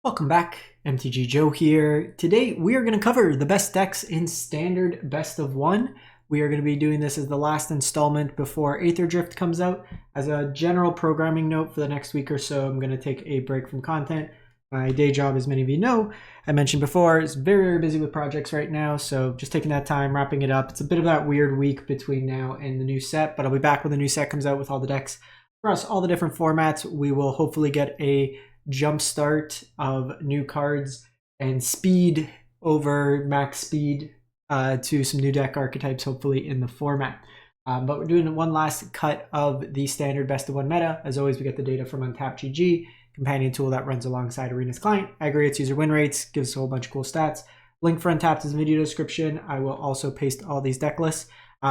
Welcome back, MTG Joe here. Today we are going to cover the best decks in standard best of one. We are going to be doing this as the last installment before Aether Drift comes out. As a general programming note for the next week or so, I'm going to take a break from content. My day job, as many of you know, I mentioned before, is very busy with projects right now, so just taking that time, wrapping it up. It's a bit of that weird week between now and the new set, but I'll be back when the new set comes out with all the decks across all the different formats. We will hopefully get a jump start of new cards and speed over max speed to some new deck archetypes, hopefully in the format. But we're doing one last cut of the standard best of one meta. As always, we get the data from UntappedGG, companion tool that runs alongside Arena's client, aggregates user win rates, gives us a whole bunch of cool stats. Link for Untapped is in the video description. I will also paste all these deck lists.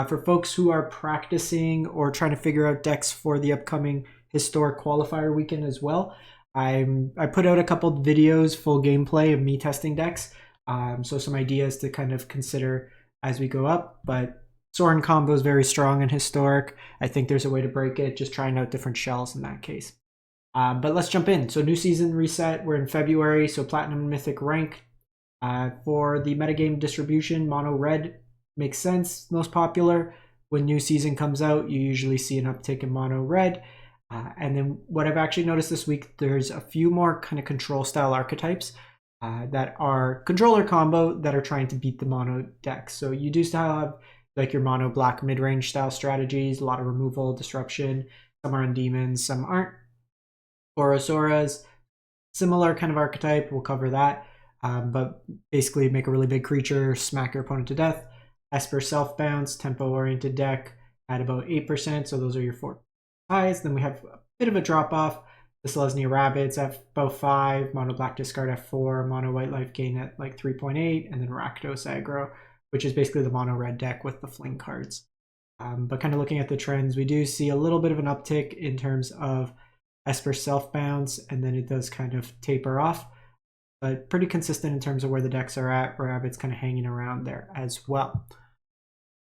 For folks who are practicing or trying to figure out decks for the upcoming historic qualifier weekend as well, I put out a couple videos, full gameplay of me testing decks. So some ideas to kind of consider as we go up. But Sorin combo is very strong and historic. I think there's a way to break it, just trying out different shells in that case. But let's jump in. So new season reset, we're in February, so Platinum and Mythic Rank. For the metagame distribution, Mono Red makes sense, most popular. When new season comes out, you usually see an uptick in Mono Red. And then what I've actually noticed this week, there's a few more kind of control style archetypes that are controller combo that are trying to beat the mono deck. So you do still have like your mono black mid-range style strategies, a lot of removal, disruption. Some are on demons, some aren't. Boros Auras, similar kind of archetype, we'll cover that. But basically make a really big creature, smack your opponent to death. Esper Self-Bounce, tempo-oriented deck at about 8%, so those are your four highs. Then we have a bit of a drop-off. The Selesnya Rabbits at about 5, Mono Black Discard at 4, Mono White Life Gain at like 3.8, and then Rakdos Aggro, which is basically the Mono Red deck with the fling cards. But kind of looking at the trends, we do see a little bit of an uptick in terms of Esper Self-Bounce, and then it does kind of taper off. But pretty consistent in terms of where the decks are at. Rabbits kind of hanging around there as well.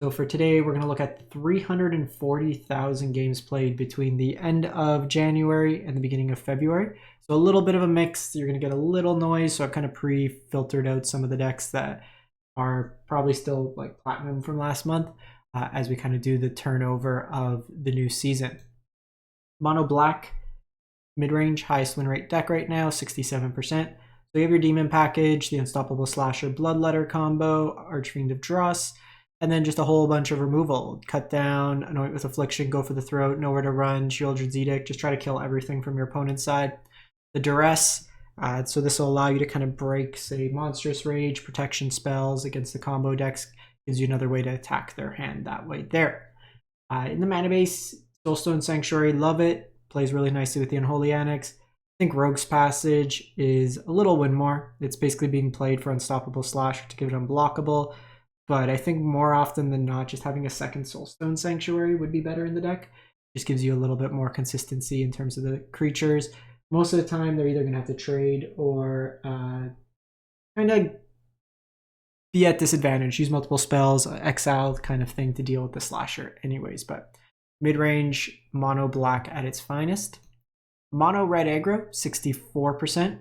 So for today, we're going to look at 340,000 games played between the end of January and the beginning of February. So a little bit of a mix. You're going to get a little noise. So I've kind of pre-filtered out some of the decks that are probably still like platinum from last month as we kind of do the turnover of the new season. Mono Black, mid-range, highest win rate deck right now, 67%. So you have your Demon package, the Unstoppable Slasher Bloodletter combo, Archfiend of Dross, and then just a whole bunch of removal. Cut down, Anoint with Affliction, go for the throat, nowhere to run, Shieldred's Edict, just try to kill everything from your opponent's side. The Duress, so this will allow you to kind of break, say, Monstrous Rage, protection spells against the combo decks, gives you another way to attack their hand that way there. In the mana base, Soulstone Sanctuary, love it, plays really nicely with the Unholy Annex. I think Rogue's Passage is a little win more. It's basically being played for Unstoppable Slasher to give it unblockable. But I think more often than not, just having a second Soulstone Sanctuary would be better in the deck. Just gives you a little bit more consistency in terms of the creatures. Most of the time, they're either going to have to trade or kind of be at disadvantage. Use multiple spells, exile kind of thing to deal with the Slasher anyways. But mid-range, Mono Black at its finest. Mono Red Aggro, 64%.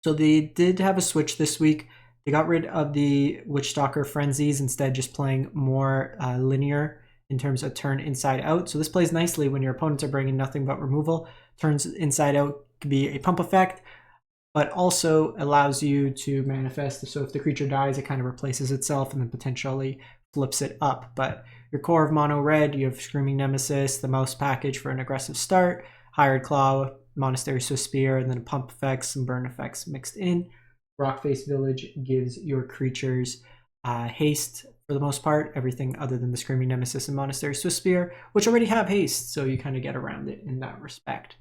So they did have a switch this week. They got rid of the Witchstalker Frenzies, instead just playing more linear in terms of turn inside out. So this plays nicely when your opponents are bringing nothing but removal. Turns inside out could be a pump effect, but also allows you to manifest. So if the creature dies, it kind of replaces itself and then potentially flips it up. But your core of Mono Red, you have Screaming Nemesis, the Mouse package for an aggressive start, Hired Claw, Monastery Swift Spear, and then pump effects, some burn effects mixed in. Rockface Village gives your creatures haste for the most part, everything other than the Screaming Nemesis and Monastery Swift Spear, which already have haste, so you kind of get around it in that respect.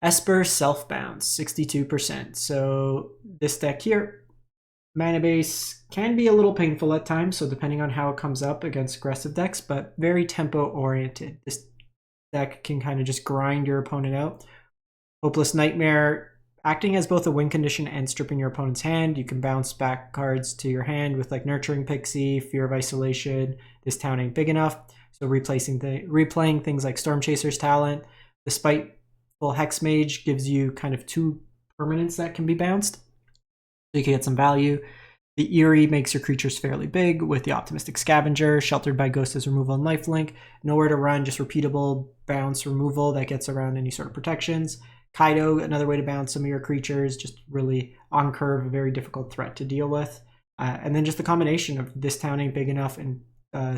Esper Self-Bounce, 62%. So this deck here, mana base can be a little painful at times, so depending on how it comes up against aggressive decks, but very tempo-oriented. This deck can kind of just grind your opponent out. Hopeless Nightmare, acting as both a win condition and stripping your opponent's hand. You can bounce back cards to your hand with like Nurturing Pixie, Fear of Isolation, This Town Ain't Big Enough. So replaying things like Storm Chaser's Talent. The Spiteful Hex Mage gives you kind of 2 permanents that can be bounced, so you can get some value. The Eerie makes your creatures fairly big with the Optimistic Scavenger, Sheltered by Ghost as removal and lifelink, nowhere to run, just repeatable bounce removal that gets around any sort of protections. Kaido, another way to bounce some of your creatures, just really on curve, a very difficult threat to deal with. And then just the combination of this town ain't big enough and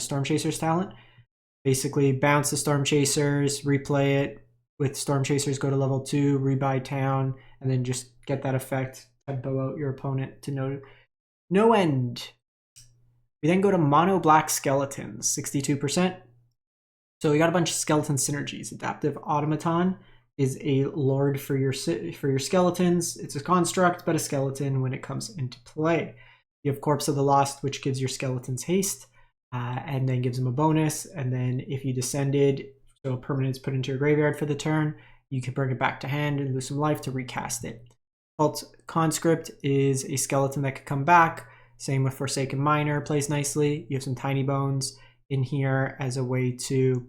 Storm Chaser's talent. Basically bounce the Storm Chasers, replay it with Storm Chasers, go to level 2, rebuy town, and then just get that effect, tempo out your opponent to no end. We then go to Mono Black Skeletons, 62%. So we got a bunch of skeleton synergies. Adaptive Automaton is a lord for your skeletons. It's a construct, but a skeleton when it comes into play. You have Corpse of the Lost, which gives your skeletons haste, and then gives them a bonus. And then if you descended, so a permanent's put into your graveyard for the turn, you can bring it back to hand and lose some life to recast it. Cult Conscript is a skeleton that could come back. Same with Forsaken Miner, plays nicely. You have some Tiny Bones in here as a way to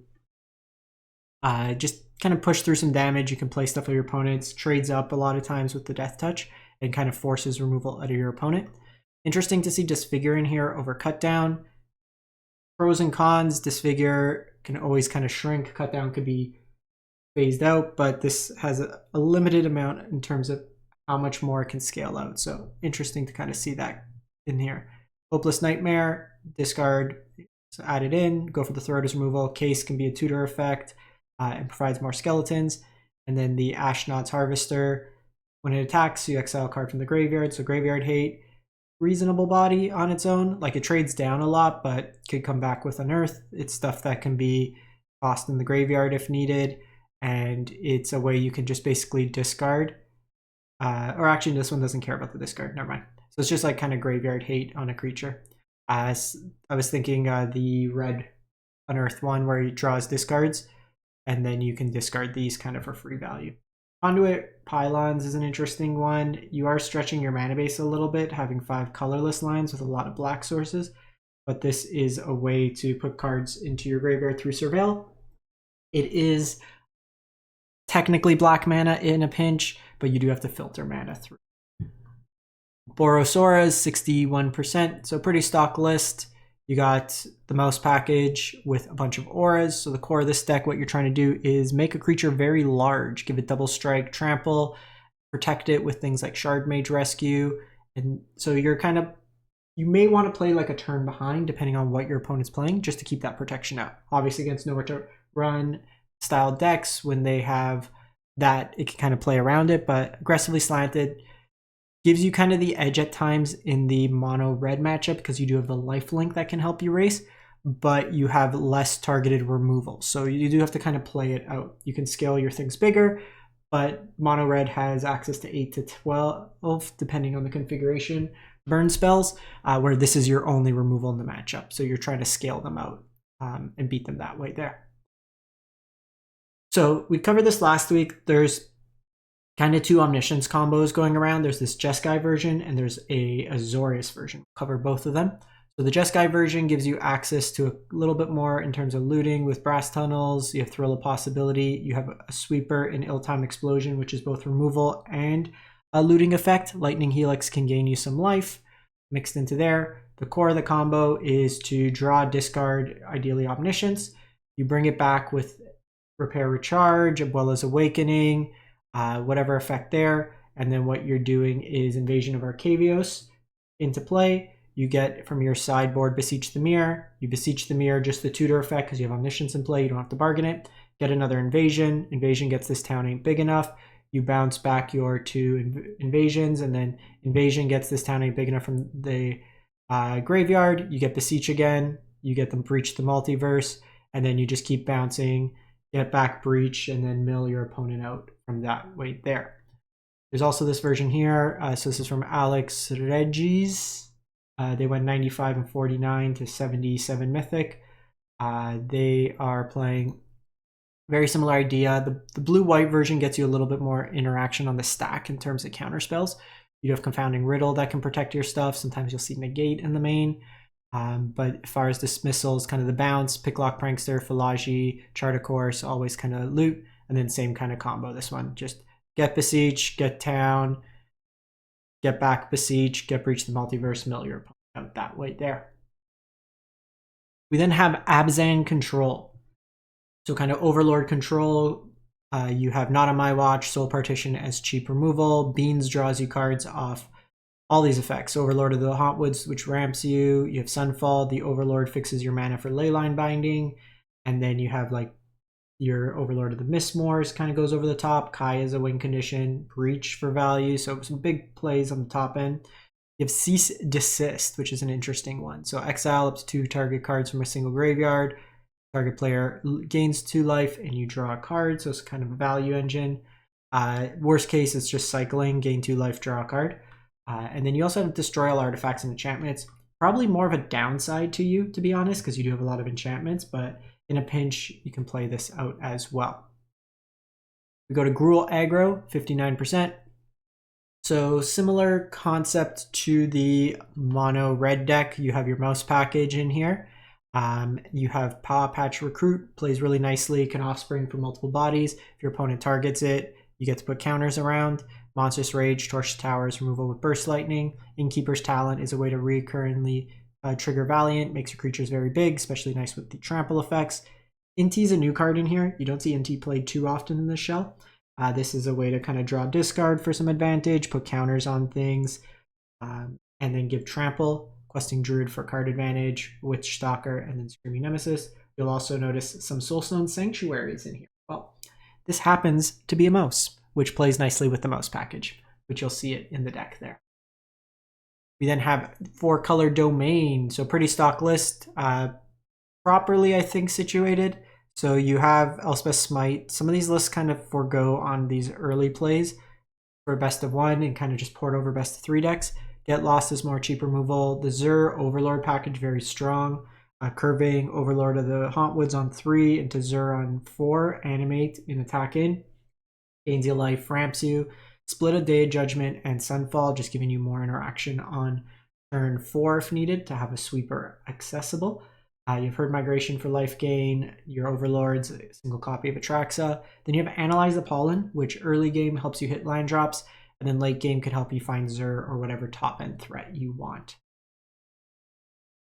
just kind of push through some damage. You can play stuff with your opponents, trades up a lot of times with the Death Touch, and kind of forces removal out of your opponent. Interesting to see Disfigure in here over Cut Down. Pros and cons, Disfigure can always kind of shrink. Cut Down could be phased out, but this has a limited amount in terms of how much more it can scale out. So interesting to kind of see that in here. Hopeless Nightmare, discard, so add it in, go for the Throatus removal. Case can be a tutor effect and provides more skeletons. And then the Ashnod's Harvester, when it attacks, you exile a card from the graveyard, so graveyard hate. Reasonable body on its own, like it trades down a lot, but could come back with Unearth. It's stuff that can be tossed in the graveyard if needed, and it's a way you can just basically discard. Or actually, this one doesn't care about the discard. Never mind. So it's just like kind of graveyard hate on a creature. I was thinking the red Unearth one where he draws discards, and then you can discard these kind of for free value. Conduit Pylons is an interesting one. You are stretching your mana base a little bit, having 5 colorless lines with a lot of black sources, but this is a way to put cards into your graveyard through Surveil. It is technically black mana in a pinch, but you do have to filter mana through. Boros Auras, 61%, so pretty stock list. You got the mouse package with a bunch of auras. So the core of this deck, what you're trying to do is make a creature very large, give it double strike, trample, protect it with things like Shard Mage Rescue. And so you're kind of, you may want to play like a turn behind depending on what your opponent's playing, just to keep that protection out. Obviously against nowhere to run style decks, when they have that, it can kind of play around it, but aggressively slanted gives you kind of the edge at times in the mono red matchup because you do have the lifelink that can help you race, but you have less targeted removal. So you do have to kind of play it out. You can scale your things bigger, but mono red has access to 8 to 12, depending on the configuration, burn spells, where this is your only removal in the matchup. So you're trying to scale them out and beat them that way there. So we covered this last week. There's kind of 2 Omniscience combos going around. There's this Jeskai version and there's a Azorius version. We'll cover both of them. So the Jeskai version gives you access to a little bit more in terms of looting with Brass Tunnels. You have Thrill of Possibility. You have a Sweeper and Ill-Timed Explosion, which is both removal and a looting effect. Lightning Helix can gain you some life mixed into there. The core of the combo is to draw, discard, ideally Omniscience. You bring it back with Repair Recharge, as well as Awakening, whatever effect there, and then what you're doing is Invasion of Arcavios into play. You get from your sideboard Beseech the Mirror. You Beseech the Mirror, just the tutor effect because you have Omniscience in play. You don't have to bargain it. Get another Invasion. Invasion gets this town ain't big enough. You bounce back your 2 invasions, and then Invasion gets this town ain't big enough from the graveyard. You get Beseech again. You get them Breach the Multiverse, and then you just keep bouncing, get back Breach, and then mill your opponent out from that way there. There's also this version here. So this is from Alex Regis. They went 95 and 49 to 77 Mythic. They are playing very similar idea. The blue-white version gets you a little bit more interaction on the stack in terms of counter spells. You have Confounding Riddle that can protect your stuff. Sometimes you'll see Negate in the main. But as far as dismissals, kind of the bounce, Picklock Prankster, Philagi, Chart of Course, always kind of loot. And then same kind of combo, this one. Just get Beseech, get Town, get back Beseech, get Breach the Multiverse, mill your opponent out that way there. We then have Abzan Control. So kind of Overlord control. You have Not on My Watch, Soul Partition as cheap removal. Beans draws you cards off all these effects. Overlord of the Hauntwoods, which ramps you. You have Sunfall. The Overlord fixes your mana for Leyline Binding. And then you have like your Overlord of the Mistmoors kind of goes over the top. Kai is a win condition. Breach for value. So some big plays on the top end. You have Cease Desist, which is an interesting one. So exile up to 2 target cards from a single graveyard. Target player gains 2 life and you draw a card. So it's kind of a value engine. Worst case, it's just cycling, gain 2 life, draw a card. And then you also have Destroy All Artifacts and Enchantments. Probably more of a downside to you, to be honest, because you do have a lot of enchantments, but in a pinch, you can play this out as well. We go to Gruul Aggro, 59%. So similar concept to the mono red deck. You have your mouse package in here. You have Paw Patch Recruit, plays really nicely, can offspring from multiple bodies. If your opponent targets it, you get to put counters around. Monstrous Rage, Torch Towers, removal with Burst Lightning. Innkeeper's Talent is a way to recurrently trigger Valiant, makes your creatures very big, especially nice with the trample effects. Inti is a new card in here. You don't see Inti played too often in this shell. This is a way to kind of draw discard for some advantage, put counters on things, and then give trample, questing Druid for card advantage, Witch Stalker, and then Screaming Nemesis. You'll also notice some Soulstone Sanctuaries in here. Well, this happens to be a mouse, which plays nicely with the mouse package, which you'll see it in the deck there. We then have 4-color Domain, so pretty stock list, properly, I think, situated. So you have Elspeth Smite. Some of these lists kind of forego on these early plays for best of 1 and kind of just port over best of 3 decks. Get Lost is more cheap removal. The Zur Overlord package, very strong. Curving Overlord of the Hauntwoods on 3 into Zur on 4. Animate in attack in. Gains you life, ramps you. Split a Day of Judgment and Sunfall, just giving you more interaction on turn 4 if needed to have a sweeper accessible. You've heard Migration for life gain, your Overlords, a single copy of Atraxa. Then you have Analyze the Pollen, which early game helps you hit land drops, and then late game could help you find Zur or whatever top end threat you want.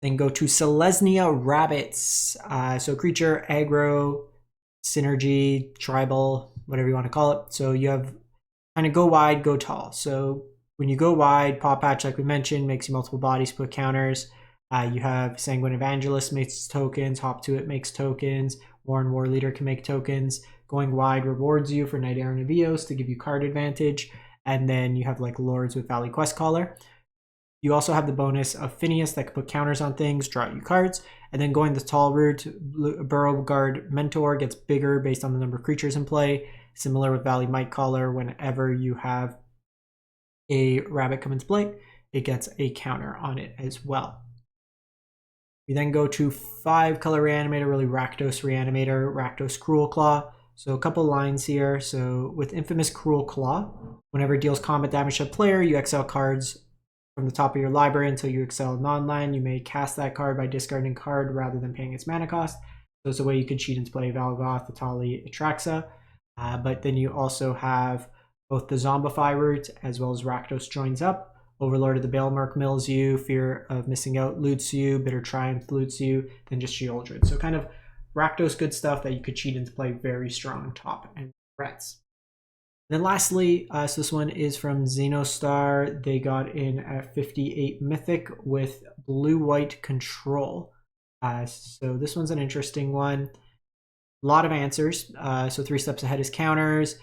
Then go to Selesnya Rabbits. So creature, aggro, synergy, tribal, whatever you want to call it. So you have kind of go wide, go tall. So when you go wide, Paw Patch, like we mentioned, makes you multiple bodies, put counters. You have Sanguine Evangelist makes tokens, Hop to It makes tokens, Warren War Leader can make tokens. Going wide rewards you for Knight Errant Evios to give you card advantage. And then you have like Lords with Valley Quest Caller. You also have the bonus of Phineas that can put counters on things, draw you cards. And then going the tall route, Burrow Guard Mentor gets bigger based on the number of creatures in play. Similar with Valley Might Caller, whenever you have a rabbit come into play, it gets a counter on it as well. We then go to 5-color Reanimator, really Rakdos Reanimator, Rakdos Cruel Claw. So a couple lines here. So with Infamous Cruel Claw, whenever it deals combat damage to a player, you exile cards from the top of your library until you exile a non-land. You may cast that card by discarding a card rather than paying its mana cost. So it's a way you could cheat into play Valgoth, Atali, Atraxa. But then you also have both the Zombify route as well as Rakdos joins up. Overlord of the Baelmerk mills you, Fear of Missing Out loots you, Bitter Triumph loots you, then just Sheoldred. So kind of Rakdos good stuff that you could cheat into play very strong top end threats. And then lastly, so this one is from Xenostar. They got in at 58 Mythic with blue-white control. So this one's an interesting one. A lot of answers. So 3 steps ahead is counters.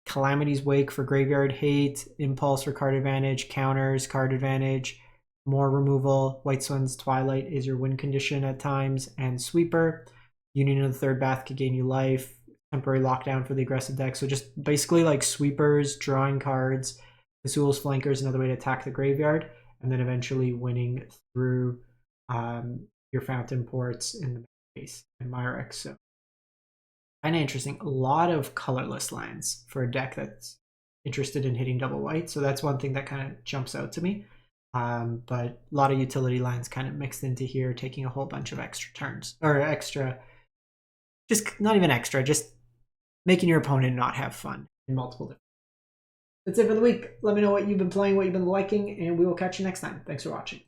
Calamity's Wake for graveyard hate, Impulse for card advantage, counters, card advantage, more removal. White Sun's Twilight is your win condition at times, and Sweeper. Union of the Third Bath could gain you life, temporary lockdown for the aggressive deck. So just basically like sweepers, drawing cards. Azul's Flanker is another way to attack the graveyard, and then eventually winning through your Fountain Ports in the base and Myrex. So kind of interesting. A lot of colorless lands for a deck that's interested in hitting double white. So that's one thing that kind of jumps out to me. But a lot of utility lands kind of mixed into here, taking a whole bunch of extra turns. Or extra, just not even extra, just making your opponent not have fun in multiple different That's it for the week. Let me know what you've been playing, what you've been liking, and we will catch you next time. Thanks for watching.